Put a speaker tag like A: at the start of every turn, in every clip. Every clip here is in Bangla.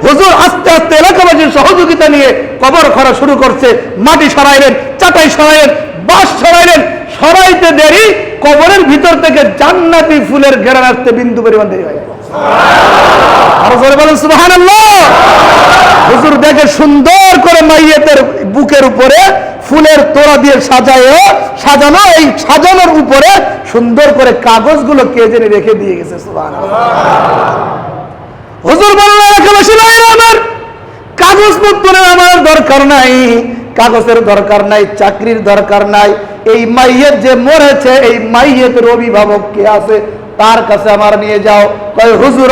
A: হুজুর আস্তে আস্তে এলাকাবাসীর সহযোগিতা নিয়ে কবর খোঁড়া শুরু করছে। মাটি সরাইলেন, চাটাই সরাইলেন, বাঁশ সরাইলেন। সরাইতে দেরি, কবরের ভিতর থেকে জান্নাতি ফুলের ঘেরান আসতে বিন্দু পরিমাণ দেরি হয়। আরো জোরে বলেন সুবহানাল্লাহ। হুজুর দেখে সুন্দর করে মাইয়েতের বুকের উপরে ফুলের তোড়া দিয়ে সাজানো, এই সাজানোর উপরে সুন্দর করে কাগজগুলো কে জেনে রেখে দিয়ে গেছে। সুবহানাল্লাহ। হুজুর বললেন, এলাকাবাসী ভাইরা আমার, কাগজপত্রের আমার দরকার নাই, কাগজের দরকার নাই, চাকরির দরকার নাই। এই মাইয়েত যে মরেছে, এই মাইয়েতের অভিভাবক কে আছে তার কাছে আমার নিয়ে যাও। কয় হুজুর,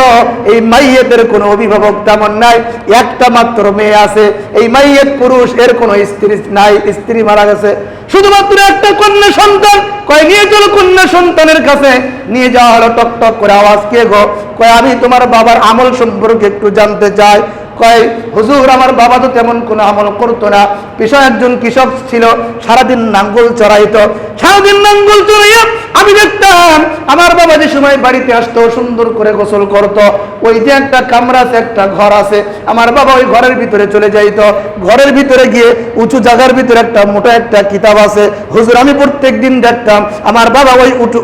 A: এই মাইয়েতের কোনো অভিভাবক তেমন নাই, একটা মাত্র মেয়ে আছে। এই মাইয়েত পুরুষ, এর কোনো স্ত্রী নাই, স্ত্রী মারা গেছে, শুধুমাত্র একটা কন্যা সন্তান। কয় নিয়ে চলো কন্যা সন্তানের কাছে। নিয়ে যাওয়া হলো। টক টক করে আওয়াজ, কে গো? কয় আমি তোমার বাবার আমল সম্পর্কে একটু জানতে চাই। কয় হুজুর, আমার বাবা তো তেমন কোনো আমল করতো না, পেশায় একজন কৃষক ছিল, সারাদিন নাঙ্গল চড়াইতো। সারাদিন নাঙ্গল চড়াইয়া আমি দেখতাম আমার বাবা যে সময় বাড়িতে আসতো সুন্দর করে গোসল করত। ওই যে একটা কামরা আছে, একটা ঘর আছে, আমার বাবা ওই ঘরের ভিতরে চলে যাইত। ঘরের ভিতরে গিয়ে উঁচু জায়গার ভিতরে একটা মোটা একটা কিতাব আছে। হুজুর, আমি প্রত্যেক দিন দেখতাম আমার বাবা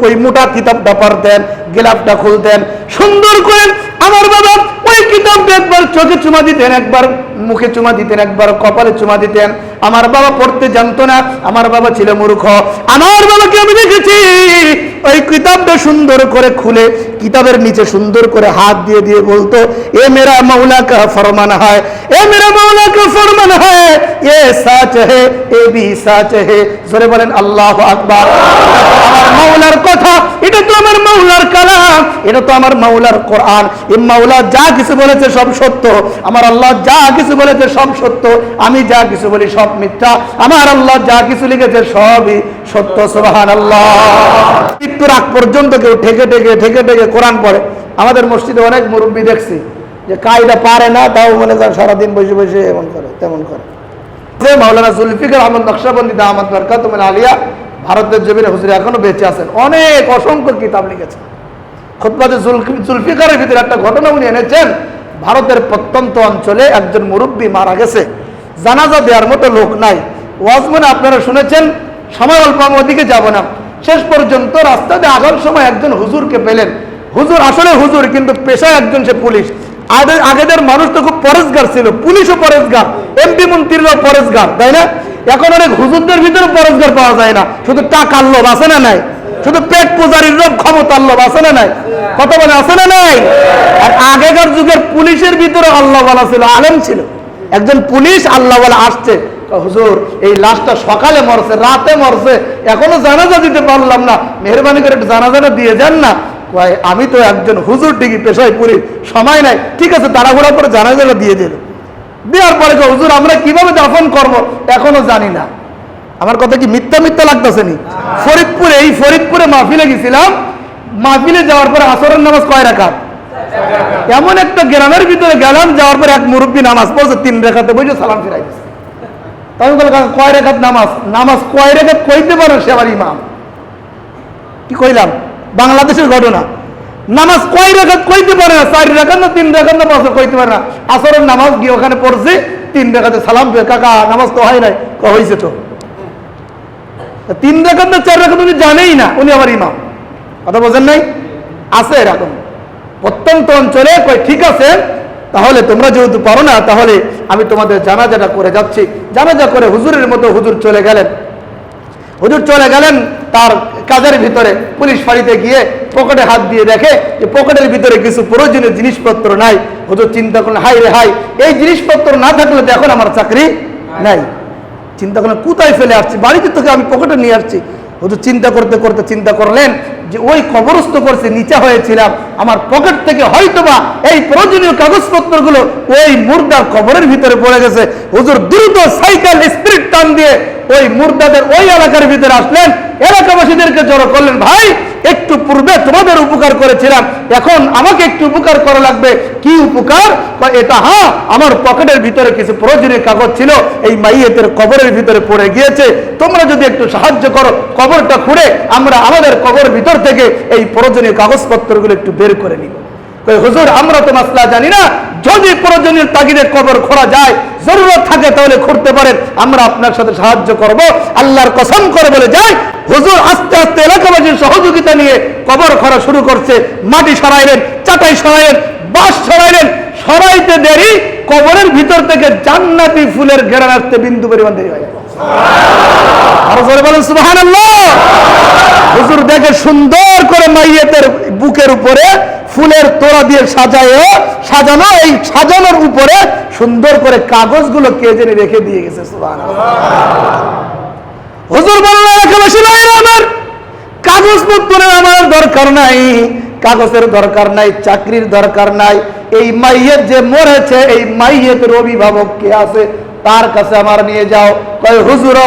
A: ওই মোটা কিতাবটা পড়তেন, গেলাপটা খুলতেন সুন্দর করে। আমার বাবা ওই কিতাবটা একবার চোখে চুমা দিতেন, একবার মুখে চুমা দিতেন, একবার কপালে চুমা দিতেন। আমার বাবা পড়তে জানতো না, আমার বাবা ছিল মূর্খ। আমার বাবাকে আমি দেখেছি ওই কিতাবটা সুন্দর করে খুলে কিতাবের নিচে সুন্দর করে হাত দিয়ে দিয়ে বলতো, এ মেরা মৌলা কা ফরমান হয়, এ মেরা মৌলা কা ফরমান হয়, এ সাচ হে, এ ভি সাচ হে। জোরে বলেন আল্লাহু আকবার। আমার মাওলার কথা, এটা তো আমার মাওলার কালাম, এটা তো আমার মাওলার কোরআন। এই মাওলা যা কিছু বলেছে সব সত্য, আমার আল্লাহ যা কিছু বলেছে সব সত্য, আমি যা কিছু বলি সব মিথ্যা, আমার আল্লাহ যা কিছু লিখেছে সবই সত্য। সুবহানাল্লাহ। মৃত্যুর আগ পর্যন্ত কেউ ঠেকে ঠেকে ঠেকে ঠেকে কোরআন পড়ে। আমাদের মসজিদে অনেক মুরব্বী দেখছি যে কায়দা পারে না, তাও মনে করে সারাদিন বসে বসে এমন করে তেমন করে। মাওলানা জুলফিকার আহমদ নকশবন্দি দামাত বরকাতুল আলিয়া ভারতের জমিনে হুজুর এখনো বেঁচে আছেন, অনেক অসংখ্য কিতাব লিখেছেন। খুতবাতে জুলফিকারের ভিতরে একটা ঘটনা উনি এনেছেন। ভারতের প্রত্যন্ত অঞ্চলে একজন মুরব্বী মারা গেছে, জানাজা দেওয়ার মতো লোক নাই। ওয়াজ মানে আপনারা শুনেছেন, সময় অল্প, আমি ওদিকে যাব না। শেষ পর্যন্ত রাস্তাতে আসার সময় একজন হুজুরকে পেলেন। হুজুর আসলে হুজুর, কিন্তু পেশায় একজন সে পুলিশ। আগেদের মানুষ তো খুব পরেশগার ছিল, পুলিশও পরেশগার, এমপি মন্ত্রীরাও পরেশগার, তাই না? এখন অনেক হুজুরদের ভিতরে পরেশগার পাওয়া যায় না, শুধু টাকার লোভ আছে না নাই, শুধু পেট পূজারির লোভ, ক্ষমতার লোভ আছে না নাই, কথা বলে আছে না নাই? আর আগেকার যুগের পুলিশের ভিতরে আল্লাহ ওয়ালা ছিল, আলেম ছিল। একজন পুলিশ আল্লাহ ওয়ালা আসছে, হুজুর এই লাশটা সকালে মরছে, রাতে মরছে, এখনো জানাজা দিতে পারলাম না, মেহরবানি করে একটু জানাজাটা দিয়ে যান না। কয় আমি তো একজন হুজুর, ঠিকই পেশায় পুলিশ, সময় নাই। ঠিক আছে, তাড়াহুড়া করে জানাজাটা দিয়ে দিল। দেওয়ার পরে হুজুর আমরা কিভাবে দাফন করব এখনো জানি না। আমার কথা কি মিথ্যা মিথ্যা লাগতেছে নি? ফরিদপুরে, এই ফরিদপুরে মাহফিলে গেছিলাম। মাহফিলে যাওয়ার পরে আসরের নামাজ কয় রাকাত? এমন একটা গ্রামের ভিতরে গেলাম, যাওয়ার পরে এক মুরব্বী নামাজ পড়ছে 3 রাকাতে, বসে সালাম ফিরাই দিচ্ছে। আমি বললাম কয় রাকাত নামাজ? নামাজ কয় রাকাত কইতে পারে সে আবার ইমাম। কি কইলাম? বাংলাদেশের ঘটনা। নামাজ কয় রাকাত কইতে পারে না, 4 রাকাত না 3 রাকাত না 5 কইতে পারে না। আসরের নামাজ গিয়ে ওখানে পড়ছে, 3 রাকাতে সালাম ফিরে, কাকা নামাজ তো হয় নাই, হয়েছে তো। 3 রাকাত না 4 রাকাত উনি জানেই না, উনি আবার ইমাম। কথা বোঝেন নাই? আছে এরকম প্রত্যন্ত অঞ্চলে। কই ঠিক আছে, তাহলে তোমরা যেহেতু পারো না, তাহলে আমি তোমাদের জানাজাটা করে যাচ্ছি। জানাজা করে হুজুরের মতো হুজুর চলে গেলেন। হুজুর চলে গেলেন তার কাজের ভিতরে। পুলিশ ফাঁড়িতে গিয়ে পকেটে হাত দিয়ে দেখে যে পকেটের ভিতরে কিছু প্রয়োজনীয় জিনিসপত্র নাই। হুজুর চিন্তা করলেন, হাই রে হাই, এই জিনিসপত্র না থাকলে তো এখন আমার চাকরি নাই। চিন্তা করলেন, কোথায় ফেলে আসছি, বাড়িতে তোকে আমি পকেটে নিয়ে আসছি। হুজুর চিন্তা করতে করতে চিন্তা করলেন যে ওই কবরস্থ করছে, নিচা হয়েছিলাম, আমার পকেট থেকে হয়তোবা এই প্রয়োজনীয় কাগজপত্রগুলো ওই মুর্দার কবরের ভিতরে পড়ে গেছে। হুজুর দ্রুত সাইকেল স্পিড টান দিয়ে ওই মুর্দাদের ওই এলাকার ভিতরে আসলেন। এলাকাবাসীদেরকে জড়ো করলেন, ভাই একটু পূর্বে তোমাদের উপকার করেছিলাম, এখন আমাকে একটু উপকার করা লাগবে। কি উপকার? এটা হ্যাঁ, আমার পকেটের ভিতরে কিছু প্রয়োজনীয় কাগজ ছিল, এই মাইয়েতের কবরের ভিতরে পড়ে গিয়েছে, তোমরা যদি একটু সাহায্য করো, কবরটা খুঁড়ে আমরা আমাদের কবরের ভিতর থেকে এই প্রয়োজনীয় কাগজপত্রগুলো একটু বের করে নিব। হুজুর আমরা তো মাসলা জানি না, যদি প্রয়োজনীয় তাগিদে কবর খোঁড়া যায়, জরুরত থাকে তাহলে খুঁড়তে পারেন, আমরা আপনার সাথে সাহায্য করব। আল্লাহর কসম করে বলে যায়, হুজুর আস্তে আস্তে এলাকাবাসীর সহযোগিতা নিয়ে কবর খোঁড়া শুরু করছে। মাটি সরাইলেন, চাটাই সরাইলেন, বাঁশ সরাইলেন, সরাইতে দেরি, কবরের ভিতর থেকে জান্নাতি ফুলের ঘেরান আসতে বিন্দু পরিমাণ দেরি হয়। আরো জোরে বলেন সুবহানাল্লাহ। হুজুর দেখে সুন্দর করে মাইয়েতের বুকের উপরে ফুলের তোড়া দিয়ে সাজানো, এই সাজানোর উপরে সুন্দর করে কাগজগুলো কে জেনে রেখে দিয়ে গেছে। সুবহানাল্লাহ। হুজুর বললেন এলাকাবাসী ভাইরা আমার, কাগজপত্রের আমার দরকার নাই, কাগজের দরকার নাই, চাকরির দরকার নাই। এই মাইয়েত যে মরেছে, এই মাইয়েতের অভিভাবক কে আছে তার কাছে আমার নিয়ে যাও। কয় হুজুর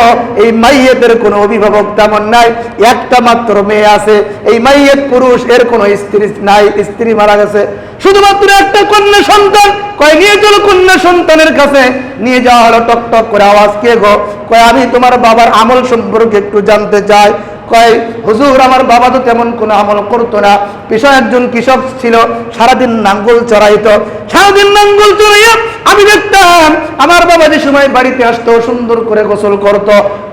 A: এই মাইয়েতের কোনো অভিভাবক তেমন নাই, একটা মাত্র মেয়ে আছে, এই মাইয়েত পুরুষ, এর কোনো স্ত্রী নাই, স্ত্রী মারা গেছে, শুধুমাত্র একটা কন্যা সন্তান। কয় নিয়ে চলো কন্যা সন্তানের কাছে। নিয়ে যাওয়া হলো। টক টক করে আওয়াজ, কে গো? কয় আমি তোমার বাবার আমল সম্পর্কে একটু জানতে চাই। কয় হুজুর আমার বাবা তো তেমন কোনো আমল করতো না, পেশায় একজন কৃষক ছিল, সারাদিন নাঙ্গল চড়াইতো। সারাদিন নাঙ্গল চড়াইয়া আমি দেখতাম আমার বাবা যে সময় বাড়িতে আসতো সুন্দর করে গোসল করত।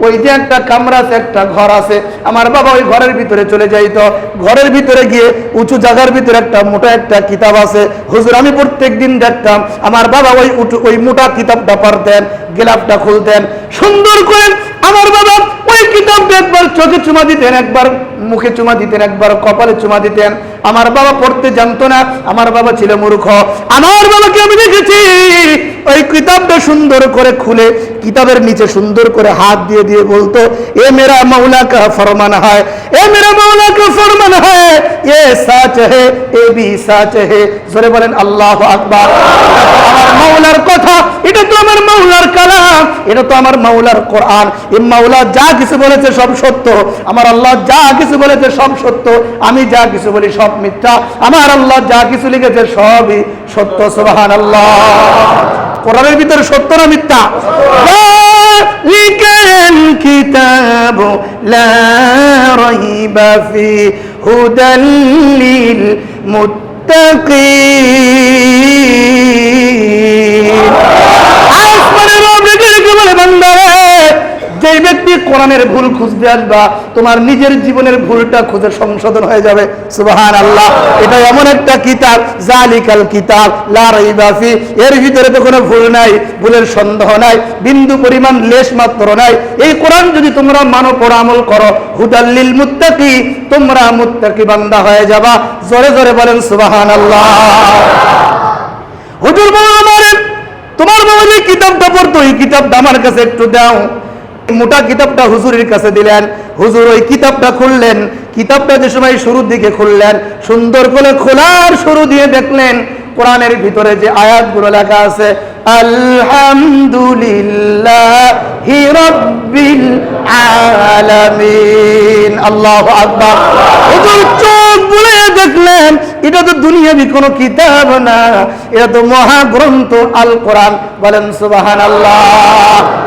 A: ওই যে একটা কামরা আছে, একটা ঘর আছে, আমার বাবা ওই ঘরের ভিতরে চলে যাইত। ঘরের ভিতরে গিয়ে উঁচু জায়গার ভিতরে একটা মোটা একটা কিতাব আছে, হুজুর আমি প্রত্যেক দিন দেখতাম আমার বাবা ওই মোটা কিতাবটা পড়তেন, গেলাপটা খুলতেন সুন্দর করে। আমার বাবা ওই কিতাবটা একবার চোখে চুমা দিতেন, একবার মুখে চুমা দিতেন, একবার কপালে চুমা দিতেন। আমার বাবা পড়তে জানতো না, আমার বাবা ছিল মূর্খ। আমার বাবাকে আমি দেখেছি ওই কিতাবটা সুন্দর করে খুলে কিতাবের নিচে সুন্দর করে হাত দিয়ে দিয়ে বলতো, এ মেরা মৌলা কা ফরমান হয়, এ মেরা মৌলা কা ফরমান হয়, এ সাচ হে, এ ভি সাচ হে। জোরে বলেন আল্লাহু আকবার। আমার মাওলার কথা, এটা তো আমার মাওলার কালাম, এটা তো আমার মাওলার কোরআন। এই মাওলা যা কিছু বলেছে সব সত্য, আমার আল্লাহ যা কিছু বলেছে সব সত্য, আমি যা কিছু বলি সব মিথ্যা, আমার আল্লাহ যা কিছু লিখেছে সবই সত্য। সুবহানাল্লাহ। কোরআনের ভিতরে সত্য না মিথ্যা? লিকাল কিতাবু লা রাইবা ফি হুদাল লিল মুত্তাকিন। আসমানের রব রেখে বলে বান্দারে, যে ব্যক্তি কোরআনের ভুল খুঁজতে আসবা, তোমার নিজের জীবনের ভুলটা খুঁজে সংশোধন হয়ে যাবে। সুবহানাল্লাহ। এটা এমন একটা কিতাব, জালিকাল কিতাব লা রাইবা ফি, এর ভিতরে তো কোনো ভুল নাই, ভুলের সন্দেহ নাই, বিন্দু পরিমাণ লেশ মাত্র নাই। এই কোরআন যদি তোমরা মানো, পড়া আমল করো, হুদাল লিল মুত্তাকি, তোমরা মুত্তাকি বান্দা হয়ে যাবা। জোরে জোরে বলেন সুবহানাল্লাহ। হুজুর বলেন তোমার বাবা যে কিতাবটা পড়তো, এই কিতাবটা আমার কাছে একটু দাও। মোটা কিতাবটা হুজুরের কাছে দিলেন। হুজুর ওই কিতাবটা খুললেন। কিতাবটা যে সময় শুরুর দিকে খুললেন, সুন্দর করে খোলার শুরু দিয়ে দেখলেন কোরআনের ভিতরে যে আয়াতগুলো লেখা আছে, আলহামদুলিল্লাহি রাব্বিল আলামিন। আল্লাহু আকবার। হুজুর চোখ বুলে দেখলেন এটা তো দুনিয়াবি কোনো কিতাব না, এটা তো মহাগ্রন্থ আল কোরআন। বলেন সুবহানাল্লাহ।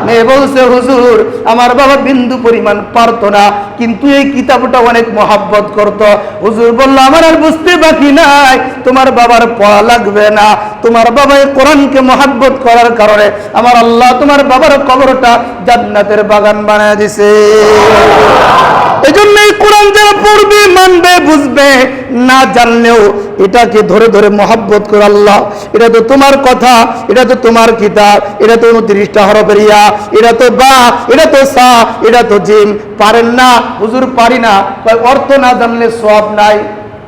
A: মেয়ে বলছে হুজুর আমার বাবা বিন্দু পরিমাণ পারতো না, কিন্তু এই কিতাবটা অনেক মহাব্বত করত। হুজুর বলল আমার আর বুঝতে বাকি নাই, তোমার বাবার পড়া লাগবে না, তোমার বাবা এই কোরআনকে মহাব্বত করার কারণে আমার আল্লাহ তোমার বাবার কবরটা জান্নাতের বাগান বানায় দিছে। এজন্য এই কোরআন যারা পড়বে, মানবে, বুঝবে, না জানলেও এটাকে ধরে ধরে মহাব্বত করে, আল্লাহ এটা তো তোমার কথা, এটা তো তোমার কিতাব, এটা তো 29টা হরফের ইয়া, এটা তো বা, এটা তো সা, এটা তো জিম। পারেন না হুজুর? পারি না। অর্থ না জানলে সওয়াব নাই।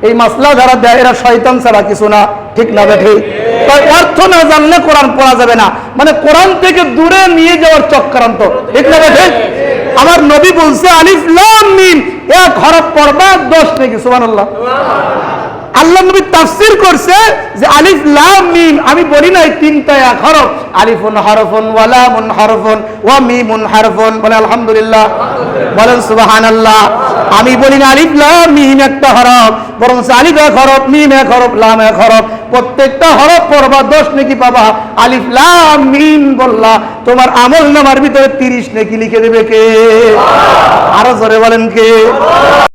A: এই মাসলা যারা দেয় এরা শয়তান ছাড়া কিছু না, ঠিক না বেঠি? অর্থ না জানলে কোরআন পড়া যাবে না, মানে কোরআন থেকে দূরে নিয়ে যাওয়ার চক্রান্ত, ঠিক না বেঠি? আমার নবী বলছে আলিফ লাম মিম, এক হরফ পড়বা 10 নেকি। সুবহানাল্লাহ। আল্লাহ নবী তাফসীর করছে যে আলিফ লাম মিম, আমি বলি নাই 3টা এক হরফ, আলিফুন হরফুন ওয়া লামুন হরফুন ওয়া মিমুন হরফুন। বলে আলহামদুলিল্লাহ, বলেন সুবহানাল্লাহ। আমি বলি না আলিফ লাম মিম একটা হরফ, বরং আলিফ এক হরফ, মিম এক হরফ, লাম এক হরফ, প্রত্যেকটা হরফ পড়বা 10 নেকি পাবা। আলিফ লাম মিম বললা, তোমার আমল নামার ভিতরে 30 নেকি লিখে দেবে কে? আরো জোরে বলেন কে?